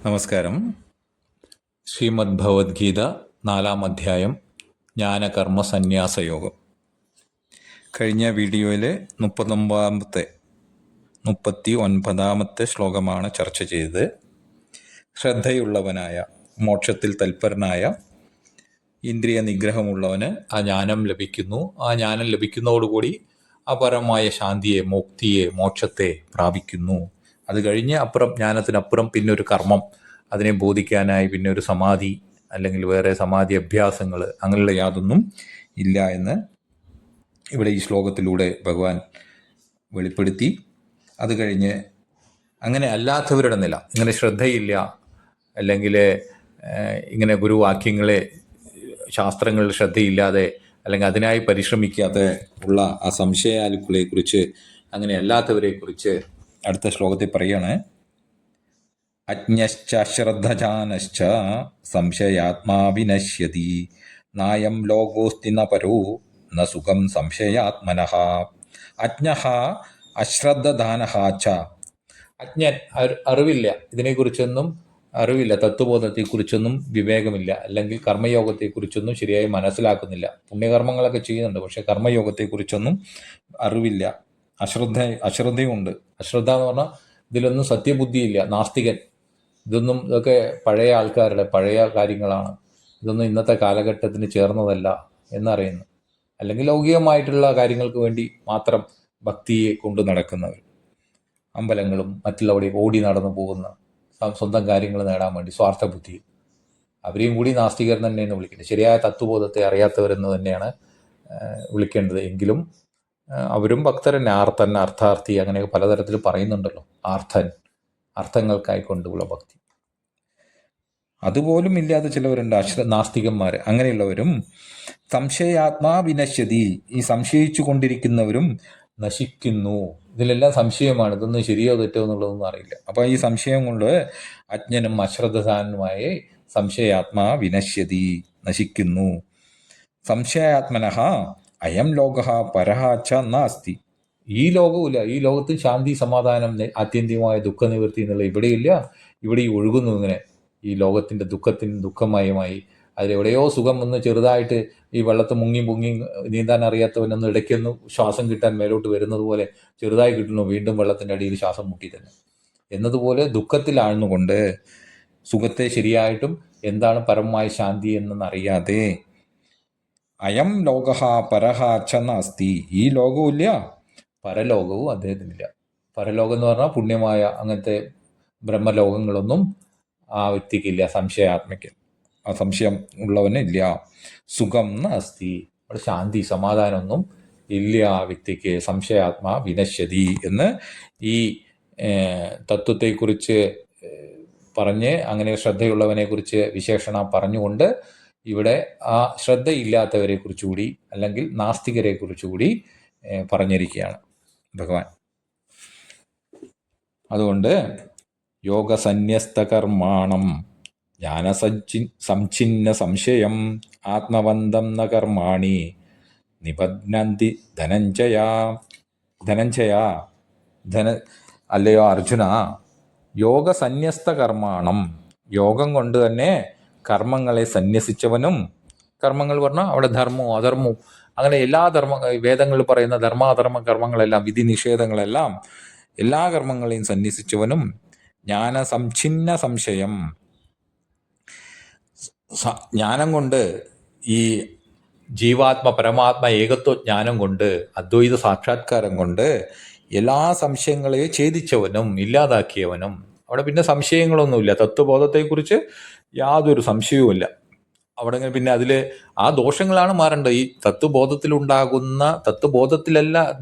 നമസ്കാരം. ശ്രീമദ് ഭഗവത്ഗീത 4-ാം അധ്യായം ജ്ഞാനകർമ്മ സന്യാസയോഗം. കഴിഞ്ഞ വീഡിയോയിൽ 39-ാമത്തെ ശ്ലോകമാണ് ചർച്ച ചെയ്തത്. ശ്രദ്ധയുള്ളവനായ, മോക്ഷത്തിൽ തൽപരനായ, ഇന്ദ്രിയ നിഗ്രഹമുള്ളവന് ആ ജ്ഞാനം ലഭിക്കുന്നു. ആ ജ്ഞാനം ലഭിക്കുന്നതോടുകൂടി അപരമായ ശാന്തിയെ, മുക്തിയെ, മോക്ഷത്തെ പ്രാപിക്കുന്നു. അത് കഴിഞ്ഞ് ജ്ഞാനത്തിനപ്പുറം പിന്നെ ഒരു കർമ്മം, അതിനെ ബോധിക്കാനായി പിന്നെ ഒരു സമാധി അല്ലെങ്കിൽ വേറെ സമാധി അഭ്യാസങ്ങൾ, അങ്ങനെയുള്ള യാതൊന്നും ഇല്ല എന്ന് ഇവിടെ ഈ ശ്ലോകത്തിലൂടെ ഭഗവാൻ വെളിപ്പെടുത്തി. അത് കഴിഞ്ഞ് അങ്ങനെ അല്ലാത്തവരുടെ നില, ഇങ്ങനെ ശ്രദ്ധയില്ല, അല്ലെങ്കിൽ ഇങ്ങനെ ഗുരുവാക്യങ്ങളെ, ശാസ്ത്രങ്ങളിൽ ശ്രദ്ധയില്ലാതെ അല്ലെങ്കിൽ അതിനായി പരിശ്രമിക്കാതെ ഉള്ള ആ സംശയാലുക്കളെ കുറിച്ച്, അങ്ങനെ അല്ലാത്തവരെ കുറിച്ച് അടുത്ത ശ്ലോകത്തിൽ പറയാണ്. അജ്ഞശ്ച ശ്രദ്ധജാനശ്ച സംശയാത്മാ വിനശ്യതി നായം ലോകോസ്തി ന പരോ ന സുഖം സംശയാത്മനഃ. അജ്ഞഃ അശ്രദ്ധദാനഃ ച. അജ്ഞൻ, അറിവില്ല, ഇതിനെക്കുറിച്ചൊന്നും അറിവില്ല, തത്വബോധത്തെക്കുറിച്ചൊന്നും വിവേകമില്ല, അല്ലെങ്കിൽ കർമ്മയോഗത്തെക്കുറിച്ചൊന്നും ശരിയായി മനസ്സിലാക്കുന്നില്ല. പുണ്യകർമ്മങ്ങളൊക്കെ ചെയ്യുന്നുണ്ട്, പക്ഷെ കർമ്മയോഗത്തെക്കുറിച്ചൊന്നും അറിവില്ല. അശ്രദ്ധയുണ്ട്. അശ്രദ്ധ എന്ന് പറഞ്ഞാൽ ഇതിലൊന്നും സത്യബുദ്ധിയില്ല, നാസ്തികൻ. ഇതൊക്കെ പഴയ ആൾക്കാരുടെ പഴയ കാര്യങ്ങളാണ്, ഇതൊന്നും ഇന്നത്തെ കാലഘട്ടത്തിന് ചേർന്നതല്ല എന്നറിയുന്നു. അല്ലെങ്കിൽ ലൗകികമായിട്ടുള്ള കാര്യങ്ങൾക്ക് വേണ്ടി മാത്രം ഭക്തിയെ കൊണ്ടു നടക്കുന്നവർ, അമ്പലങ്ങളും മറ്റുള്ളവിടെ ഓടി നടന്നു പോകുന്ന, സ്വന്തം കാര്യങ്ങൾ നേടാൻ വേണ്ടി സ്വാർത്ഥ ബുദ്ധി, അവരെയും കൂടി നാസ്തികർ തന്നെയെന്ന് വിളിക്കുന്നത്. ശരിയായ തത്വബോധത്തെ അറിയാത്തവരെന്ന് തന്നെയാണ് വിളിക്കേണ്ടത്. എങ്കിലും അവരും ഭക്തരന്നെ. ആർത്തൻ, അർത്ഥാർത്ഥി, അങ്ങനെയൊക്കെ പലതരത്തിൽ പറയുന്നുണ്ടല്ലോ. ആർത്തൻ, അർത്ഥങ്ങൾക്കായിക്കൊണ്ടുള്ള ഭക്തി. അതുപോലും ഇല്ലാതെ ചിലവരുണ്ട്, നാസ്തികന്മാർ. അങ്ങനെയുള്ളവരും സംശയാത്മാ വിനശ്യതി, ഈ സംശയിച്ചു കൊണ്ടിരിക്കുന്നവരും നശിക്കുന്നു. ഇതിലെല്ലാം സംശയമാണ്, ഇതൊന്നും ശരിയോ തെറ്റോ എന്നുള്ളതൊന്നും അറിയില്ല. അപ്പോൾ ഈ സംശയം കൊണ്ട് അജ്ഞനും അശ്രദ്ധസാനുമായ സംശയാത്മാ വിനശ്യതി, നശിക്കുന്നു. സംശയാത്മനഃ അയം ലോകഃ പരഃ ച നാസ്തി. ഈ ലോകവുമില്ല, ഈ ലോകത്ത് ശാന്തി, സമാധാനം, ആത്യന്തികമായ ദുഃഖനിവൃത്തി എന്നുള്ള ഇവിടെയില്ല. ഇവിടെ ഈ ഒഴുകുന്നു ഇങ്ങനെ ഈ ലോകത്തിൻ്റെ ദുഃഖമയമായി. അതിലെവിടെയോ സുഖം ഒന്ന് ചെറുതായിട്ട് ഈ വെള്ളത്ത് മുങ്ങി നീന്താൻ അറിയാത്തവനൊന്ന് ഇടയ്ക്കൊന്ന് ശ്വാസം കിട്ടാൻ മേലോട്ട് വരുന്നത് പോലെ ചെറുതായി കിട്ടുന്നു, വീണ്ടും വെള്ളത്തിൻ്റെ അടിയിൽ ശ്വാസം മുട്ടി തന്നെ എന്നതുപോലെ ദുഃഖത്തിലാഴ്ന്നുകൊണ്ട് സുഖത്തെ ശരിയായിട്ടും എന്താണ് പരമമായ ശാന്തി എന്നറിയാതെ അയം ലോകഃ പരഃ ച നാസ്തി, ഈ ലോകവുമില്ല, പരലോകവും അദ്ദേഹത്തിനില്ല. പരലോകം എന്ന് പറഞ്ഞാൽ പുണ്യമായ അങ്ങനത്തെ ബ്രഹ്മലോകങ്ങളൊന്നും ആ വ്യക്തിക്കില്ല, സംശയാത്മയ്ക്ക്, ആ സംശയം ഉള്ളവന് ഇല്ല. സുഖം നാസ്തി, അവിടെ ശാന്തി, സമാധാനമൊന്നും ഇല്ല ആ വ്യക്തിക്ക്. സംശയാത്മാ വിനശ്യതി എന്ന് ഈ തത്വത്തെക്കുറിച്ച് പറഞ്ഞ്, അങ്ങനെ ശ്രദ്ധയുള്ളവനെ കുറിച്ച് വിശേഷണം പറഞ്ഞുകൊണ്ട് ഇവിടെ ആ ശ്രദ്ധയില്ലാത്തവരെ കുറിച്ചുകൂടി, അല്ലെങ്കിൽ നാസ്തികരെ കുറിച്ചുകൂടി പറഞ്ഞിരിക്കുകയാണ് ഭഗവാൻ. അതുകൊണ്ട് യോഗസന്യസ്തകർമാണം ജ്ഞാനസംഛിന്ന സംശയം ആത്മവന്തം ന കർമാണി നിബധ്നന്തി അല്ലയോ അർജുന, യോഗസന്യസ്ത കർമാണം, യോഗം കൊണ്ട് തന്നെ കർമ്മങ്ങളെ സന്യസിച്ചവനും, കർമ്മങ്ങൾ പറഞ്ഞാൽ അവിടെ ധർമ്മവും അധർമ്മവും, അങ്ങനെ എല്ലാ വേദങ്ങളിൽ പറയുന്ന ധർമാധർമ്മ കർമ്മങ്ങളെല്ലാം, വിധി നിഷേധങ്ങളെല്ലാം, എല്ലാ കർമ്മങ്ങളെയും സന്യസിച്ചവനും, ജ്ഞാനസംഛിന്ന സംശയം, ജ്ഞാനം കൊണ്ട്, ഈ ജീവാത്മ പരമാത്മ ഏകത്വ ജ്ഞാനം കൊണ്ട്, അദ്വൈത സാക്ഷാത്കാരം കൊണ്ട് എല്ലാ സംശയങ്ങളെയും ഛേദിച്ചവനും, ഇല്ലാതാക്കിയവനും. അവിടെ പിന്നെ സംശയങ്ങളൊന്നുമില്ല, തത്വബോധത്തെക്കുറിച്ച് യാതൊരു സംശയവുമില്ല അവിടെ. പിന്നെ അതിൽ ആ ദോഷങ്ങളാണ് മാറേണ്ടത്. ഈ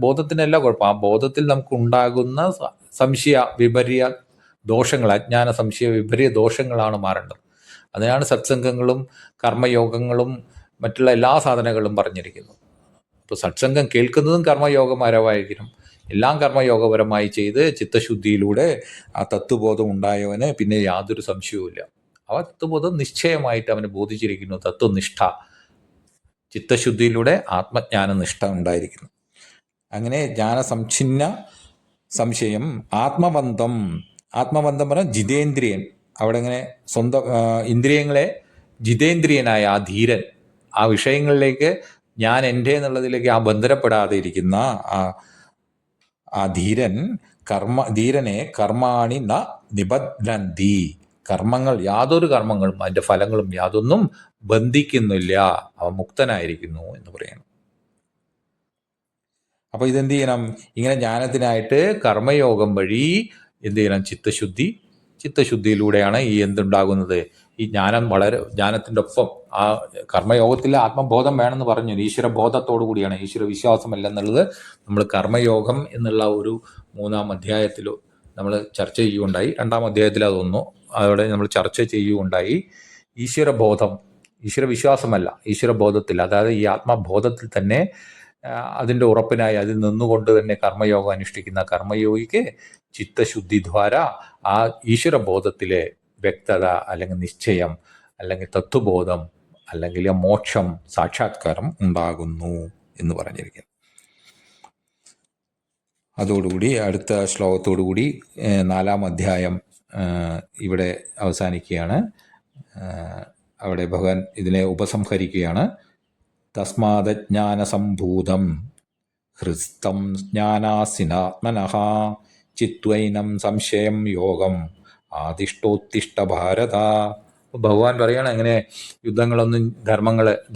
ബോധത്തിനല്ല കുഴപ്പം, ആ ബോധത്തിൽ നമുക്ക് ഉണ്ടാകുന്ന സംശയ വിപര്യ ദോഷങ്ങൾ, അജ്ഞാന സംശയ വിപര്യ ദോഷങ്ങളാണ് മാറേണ്ടത്. അതിനാണ് സത്സംഗങ്ങളും കർമ്മയോഗങ്ങളും മറ്റുള്ള എല്ലാ സാധനങ്ങളും പറഞ്ഞിരിക്കുന്നത്. അപ്പോൾ സത്സംഗം കേൾക്കുന്നതും കർമ്മയോഗപരമായിരിക്കണം. എല്ലാം കർമ്മയോഗപരമായി ചെയ്ത് ചിത്തശുദ്ധിയിലൂടെ ആ തത്വബോധം ഉണ്ടായവന് പിന്നെ യാതൊരു സംശയവുമില്ല. ആ തത്വബോധം നിശ്ചയമായിട്ട് അവന് ബോധിച്ചിരിക്കുന്നു. തത്വനിഷ്ഠ, ചിത്തശുദ്ധിയിലൂടെ ആത്മജ്ഞാനനിഷ്ഠ ഉണ്ടായിരിക്കുന്നു. അങ്ങനെ ജ്ഞാനസംഛിന്ന സംശയം ആത്മബന്ധം പറഞ്ഞാൽ ജിതേന്ദ്രിയൻ, അവിടെ ഇങ്ങനെ സ്വന്തം ഇന്ദ്രിയങ്ങളെ ജിതേന്ദ്രിയനായ ആ ധീരൻ ആ വിഷയങ്ങളിലേക്ക് ഞാൻ എൻ്റെ എന്നുള്ളതിലേക്ക് ആ ബന്ധനപ്പെടാതെ ഇരിക്കുന്ന ആ ധീരനെ കർമാണി ന നിബധ്നന്തി, യാതൊരു കർമ്മങ്ങളും അതിൻ്റെ ഫലങ്ങളും യാതൊന്നും ബന്ധിക്കുന്നില്ല, അവൻ മുക്തനായിരിക്കുന്നു എന്ന് പറയുന്നു. അപ്പോൾ ഇതെന്ത് ചെയ്യണം? ഇങ്ങനെ ജ്ഞാനത്തിനായിട്ട് കർമ്മയോഗം വഴി എന്ത് ചെയ്യണം? ചിത്തശുദ്ധിയിലൂടെയാണ് ഈ എന്തുണ്ടാകുന്നത്? ഈ ജ്ഞാനത്തിൻ്റെ ഒപ്പം ആ കർമ്മയോഗത്തിൽ ആത്മബോധം വേണമെന്ന് പറഞ്ഞു. ഈശ്വരബോധത്തോടു കൂടിയാണ്, ഈശ്വര വിശ്വാസമല്ല എന്നുള്ളത് നമ്മൾ കർമ്മയോഗം എന്നുള്ള ഒരു 3-ാം അധ്യായത്തിൽ നമ്മൾ ചർച്ച ചെയ്യുകയുണ്ടായി. 2-ാം അധ്യായത്തിൽ അതൊന്നു അവിടെ നമ്മൾ ചർച്ച ചെയ്യുകയുണ്ടായി. ഈശ്വരബോധം, ഈശ്വരവിശ്വാസമല്ല, ഈശ്വരബോധത്തിൽ, അതായത് ഈ ആത്മബോധത്തിൽ തന്നെ അതിൻ്റെ ഉറപ്പിനായി അതിൽ നിന്നുകൊണ്ട് തന്നെ കർമ്മയോഗം അനുഷ്ഠിക്കുന്ന കർമ്മയോഗിക്ക് ചിത്തശുദ്ധി ദ്വാര ആ ഈശ്വരബോധത്തിലെ വ്യക്തത അല്ലെങ്കിൽ നിശ്ചയം അല്ലെങ്കിൽ തത്വബോധം അല്ലെങ്കിൽ മോക്ഷം സാക്ഷാത്കാരം ഉണ്ടാകുന്നു എന്ന് പറഞ്ഞിരിക്കുന്നു. അതോടുകൂടി അടുത്ത ശ്ലോകത്തോടുകൂടി 4-ാം അധ്യായം ഇവിടെ അവസാനിക്കുകയാണ്. അവിടെ ഭഗവാൻ ഇതിനെ ഉപസംഹരിക്കുകയാണ്. തസ്മാദജ്ഞാനസംഭൂതം ഹൃസ്തം ജ്ഞാനാസിനാത്മനഃ ചിത്വൈനം സംശയം യോഗം ആദിഷ്ടോത്തിഷ്ട ഭാരത. ഭഗവാൻ പറയണം, എങ്ങനെ യുദ്ധങ്ങളൊന്നും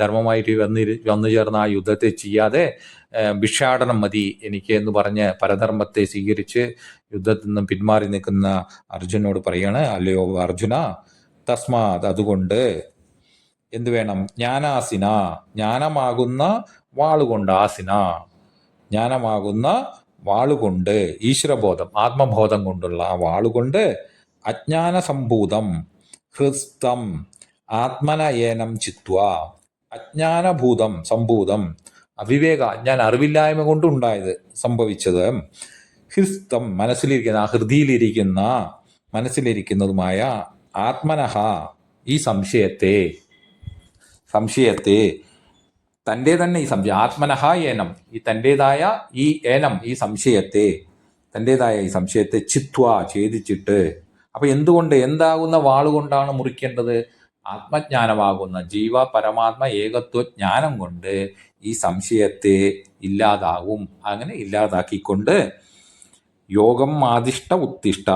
ധർമ്മമായിട്ട് വന്നു ചേർന്ന ആ യുദ്ധത്തെ ചെയ്യാതെ ഭിക്ഷാടനം മതി എനിക്ക് എന്ന് പറഞ്ഞ് പരധർമ്മത്തെ സ്വീകരിച്ച് യുദ്ധത്തിൽ നിന്നും പിന്മാറി നിൽക്കുന്ന അർജുനോട് പറയാണ്, അല്ലയോ അർജുന, തസ്മാത് അതുകൊണ്ട് എന്ത് വേണം? ജ്ഞാനാസിന, ജ്ഞാനമാകുന്ന വാളുകൊണ്ട്, ജ്ഞാനമാകുന്ന വാളുകൊണ്ട്, ഈശ്വരബോധം ആത്മബോധം കൊണ്ടുള്ള ആ വാളുകൊണ്ട്, അജ്ഞാനസംഭൂതം ഹൃസ്തം ആത്മനയേനം ചിത്വ, അജ്ഞാനഭൂതം സംഭൂതം അവിവേക, ഞാൻ അറിവില്ലായ്മ കൊണ്ടുണ്ടായത് സംഭവിച്ചത്, ഹൃസ്തം മനസ്സിലിരിക്കുന്ന, ഹൃദിയിലിരിക്കുന്ന മനസ്സിലിരിക്കുന്നതുമായ ആത്മനഹ ഈ സംശയത്തെ തൻ്റെ തന്നെ ഈ സംശയം, ആത്മനഹ ഏനം, ഈ തൻ്റെതായ ഈ ഏനം, ഈ സംശയത്തെ, തൻ്റെതായ ഈ സംശയത്തെ ചിത്വ ഛേദിച്ചിട്ട്. അപ്പൊ എന്തുകൊണ്ട്, എന്താകുന്ന വാളുകൊണ്ടാണ് മുറിക്കേണ്ടത്? ആത്മജ്ഞാനമാകുന്ന ജീവ പരമാത്മ ഏകത്വ ജ്ഞാനം കൊണ്ട് ഈ സംശയത്തെ ഇല്ലാതാവും. അങ്ങനെ ഇല്ലാതാക്കിക്കൊണ്ട് യോഗം ആദിഷ്ട ഉത്തിഷ്ഠ,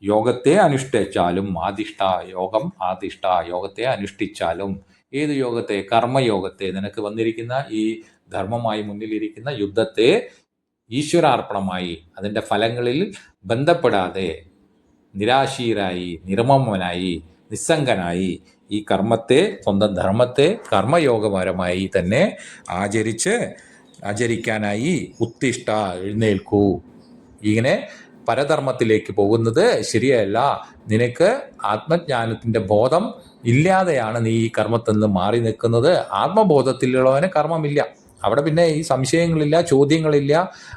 യോഗത്തെ അനുഷ്ഠിച്ചാലും, യോഗത്തെ അനുഷ്ഠിച്ചാലും, ഏത് യോഗത്തെ? കർമ്മയോഗത്തെ, നിനക്ക് വന്നിരിക്കുന്ന ഈ ധർമ്മമായി മുന്നിലിരിക്കുന്ന യുദ്ധത്തെ ഈശ്വരാർപ്പണമായി അതിൻ്റെ ഫലങ്ങളിൽ ബന്ധപ്പെടാതെ നിരാശീരായി, നിർമ്മമനായി, നിസ്സംഗനായി ഈ കർമ്മത്തെ, സ്വന്തം ധർമ്മത്തെ കർമ്മയോഗപരമായി തന്നെ ആചരിക്കാനായി ഉത്തിഷ്ഠ എഴുന്നേൽക്കൂ. ഇങ്ങനെ പരധർമ്മത്തിലേക്ക് പോകുന്നത് ശരിയല്ല. നിനക്ക് ആത്മജ്ഞാനത്തിൻ്റെ ബോധം ഇല്ലാതെയാണ് നീ ഈ കർമ്മത്തിൽ നിന്ന് മാറി നിൽക്കുന്നത്. ആത്മബോധത്തിലുള്ളവന് കർമ്മമില്ല, അവിടെ പിന്നെ ഈ സംശയങ്ങളില്ല, ചോദ്യങ്ങളില്ല,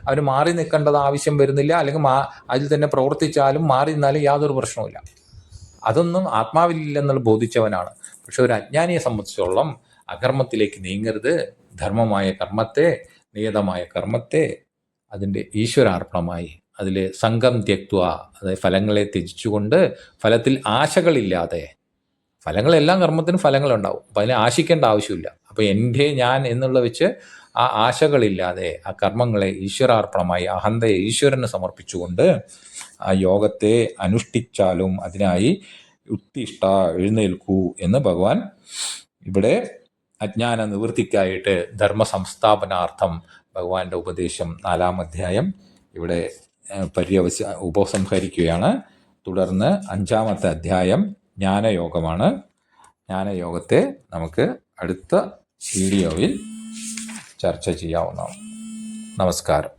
അവന് മാറി നിൽക്കേണ്ടത് ആവശ്യം വരുന്നില്ല. അല്ലെങ്കിൽ അതിൽ തന്നെ പ്രവർത്തിച്ചാലും മാറി നിന്നാലും യാതൊരു പ്രശ്നവുമില്ല. അതൊന്നും ആത്മാവില്ലെന്നുള്ള ബോധിച്ചവനാണ്. പക്ഷെ ഒരു അജ്ഞാനിയെ സംബന്ധിച്ചോളം അകർമ്മത്തിലേക്ക് നീങ്ങരുത്. ധർമ്മമായ കർമ്മത്തെ, നിയതമായ കർമ്മത്തെ അതിൻ്റെ ഈശ്വരാർപ്പണമായി, അതിൽ സംഘം ത്യക്ത്വ, അതായത് ഫലങ്ങളെ ത്യജിച്ചുകൊണ്ട്, ഫലത്തിൽ ആശകളില്ലാതെ, ഫലങ്ങളെല്ലാം കർമ്മത്തിന് ഫലങ്ങളുണ്ടാവും, അപ്പം അതിനെ ആശിക്കേണ്ട ആവശ്യമില്ല. അപ്പോൾ എൻ്റെ ഞാൻ എന്നുള്ള വെച്ച് ആ ആശകളില്ലാതെ ആ കർമ്മങ്ങളെ ഈശ്വരാർപ്പണമായി അഹന്തയെ ഈശ്വരന് സമർപ്പിച്ചുകൊണ്ട് ആ യോഗത്തെ അനുഷ്ഠിച്ചാലും അതിനായി ഉത്തിഷ്ഠ എഴുന്നേൽക്കൂ എന്ന് ഭഗവാൻ ഇവിടെ അജ്ഞാന നിവൃത്തിക്കായിട്ട് ധർമ്മ സംസ്ഥാപനാർത്ഥം ഭഗവാന്റെ ഉപദേശം 4-ാം അധ്യായം ഇവിടെ ഉപസംഹരിക്കുകയാണ്. തുടർന്ന് 5-ാമത്തെ അധ്യായം ജ്ഞാനയോഗമാണ്. ജ്ഞാനയോഗത്തെ നമുക്ക് അടുത്ത വീഡിയോയിൽ ചർച്ച ചെയ്യാവുന്നതാണ്. നമസ്കാരം.